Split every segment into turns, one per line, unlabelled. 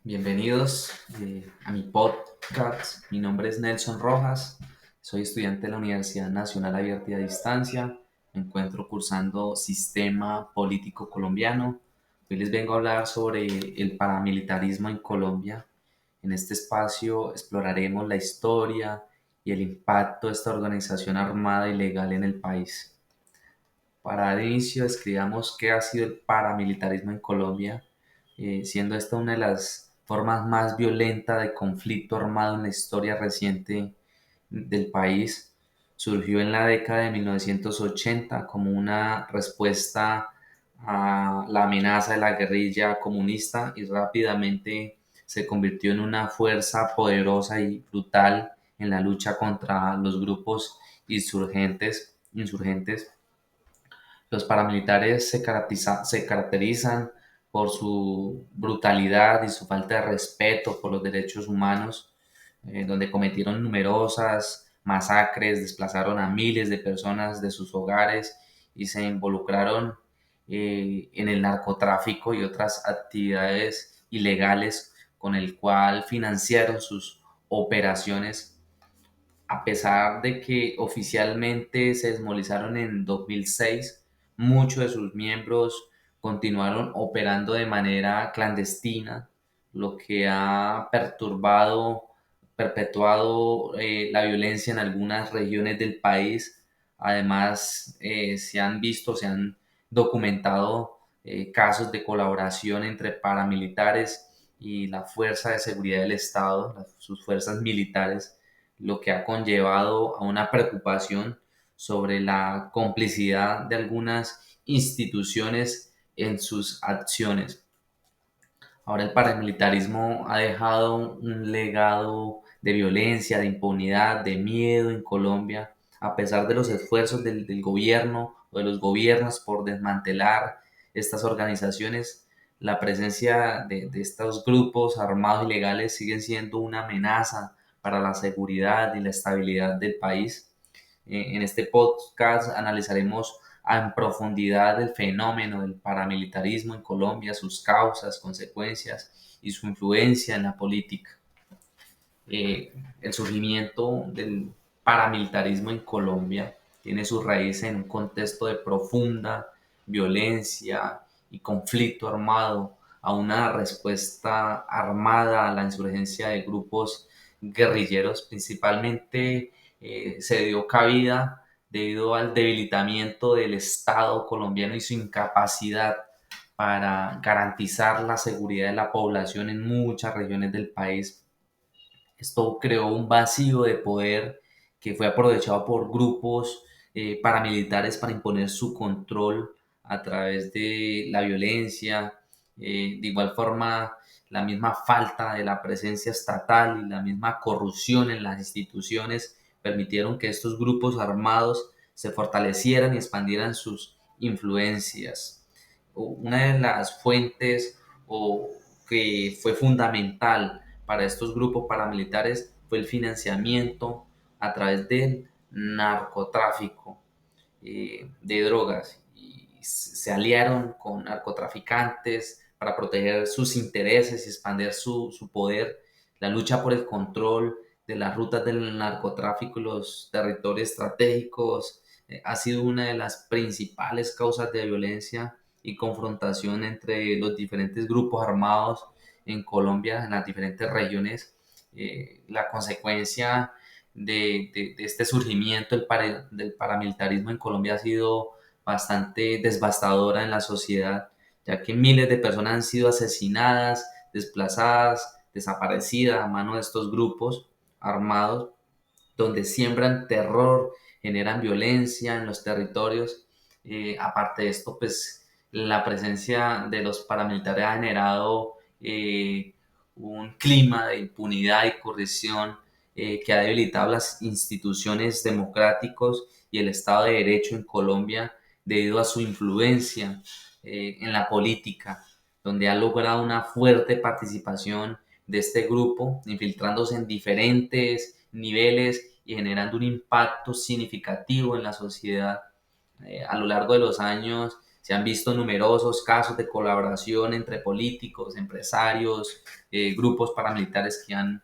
Bienvenidos a mi podcast. Mi nombre es Nelson Rojas. Soy estudiante de la Universidad Nacional Abierta y a Distancia. Me encuentro cursando Sistema Político Colombiano. Hoy les vengo a hablar sobre el paramilitarismo en Colombia. En este espacio exploraremos la historia y el impacto de esta organización armada ilegal en el país. Para dar inicio, describamos qué ha sido el paramilitarismo en Colombia, siendo esta una de las formas más violentas de conflicto armado en la historia reciente del país. Surgió en la década de 1980 como una respuesta a la amenaza de la guerrilla comunista y rápidamente se convirtió en una fuerza poderosa y brutal en la lucha contra los grupos insurgentes. Los paramilitares se caracterizan por su brutalidad y su falta de respeto por los derechos humanos, donde cometieron numerosas masacres, desplazaron a miles de personas de sus hogares y se involucraron en el narcotráfico y otras actividades ilegales con el cual financiaron sus operaciones. A pesar de que oficialmente se desmovilizaron en 2006, muchos de sus miembros continuaron operando de manera clandestina, lo que ha perpetuado la violencia en algunas regiones del país. Además, se han documentado casos de colaboración entre paramilitares y la Fuerza de Seguridad del Estado, sus fuerzas militares, lo que ha conllevado a una preocupación sobre la complicidad de algunas instituciones en sus acciones. Ahora el paramilitarismo ha dejado un legado de violencia, de impunidad, de miedo en Colombia, a pesar de los esfuerzos del gobierno o de los gobiernos por desmantelar estas organizaciones. La presencia de estos grupos armados ilegales siguen siendo una amenaza para la seguridad y la estabilidad del país. En este podcast analizaremos en profundidad el fenómeno del paramilitarismo en Colombia, sus causas, consecuencias y su influencia en la política. El surgimiento del paramilitarismo en Colombia tiene su raíz en un contexto de profunda violencia y conflicto armado, a una respuesta armada a la insurgencia de grupos guerrilleros. Principalmente se dio cabida debido al debilitamiento del Estado colombiano y su incapacidad para garantizar la seguridad de la población en muchas regiones del país. Esto creó un vacío de poder que fue aprovechado por grupos paramilitares para imponer su control a través de la violencia. De igual forma, la misma falta de la presencia estatal y la misma corrupción en las instituciones permitieron que estos grupos armados se fortalecieran y expandieran sus influencias. Una de las fuentes o que fue fundamental para estos grupos paramilitares fue el financiamiento a través del narcotráfico de drogas, y se aliaron con narcotraficantes para proteger sus intereses y expandir su poder. La lucha por el control de las rutas del narcotráfico y los territorios estratégicos ha sido una de las principales causas de violencia y confrontación entre los diferentes grupos armados en Colombia, en las diferentes regiones. La consecuencia de este surgimiento del paramilitarismo en Colombia ha sido bastante devastadora en la sociedad, ya que miles de personas han sido asesinadas, desplazadas, desaparecidas a mano de estos grupos armados, donde siembran terror, generan violencia en los territorios. Aparte de esto, pues la presencia de los paramilitares ha generado un clima de impunidad y corrupción que ha debilitado las instituciones democráticas y el Estado de Derecho en Colombia debido a su influencia en la política, donde ha logrado una fuerte participación de este grupo, infiltrándose en diferentes niveles y generando un impacto significativo en la sociedad. A lo largo de los años Se han visto numerosos casos de colaboración entre políticos, empresarios, grupos paramilitares que han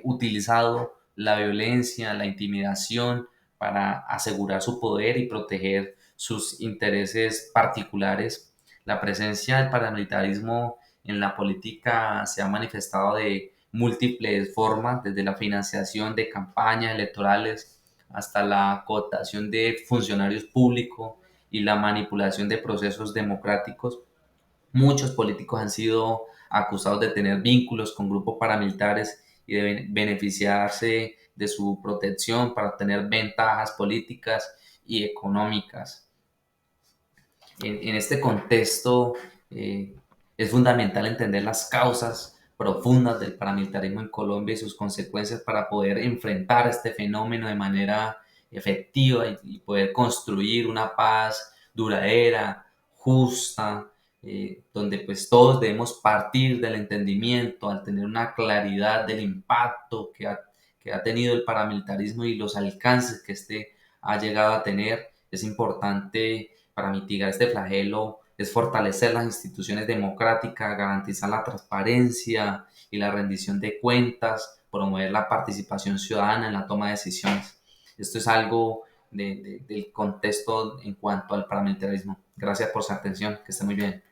utilizado la violencia, la intimidación para asegurar su poder y proteger sus intereses particulares. La presencia del paramilitarismo en la política se ha manifestado de múltiples formas, desde la financiación de campañas electorales hasta la cooptación de funcionarios públicos y la manipulación de procesos democráticos. Muchos políticos han sido acusados de tener vínculos con grupos paramilitares y de beneficiarse de su protección para obtener ventajas políticas y económicas. En este contexto, eh, es fundamental entender las causas profundas del paramilitarismo en Colombia y sus consecuencias para poder enfrentar este fenómeno de manera efectiva y poder construir una paz duradera, justa, donde pues todos debemos partir del entendimiento al tener una claridad del impacto que ha tenido el paramilitarismo y los alcances que este ha llegado a tener. Es importante para mitigar este flagelo es fortalecer las instituciones democráticas, garantizar la transparencia y la rendición de cuentas, promover la participación ciudadana en la toma de decisiones. Esto es algo del contexto en cuanto al paramilitarismo. Gracias por su atención, que esté muy bien.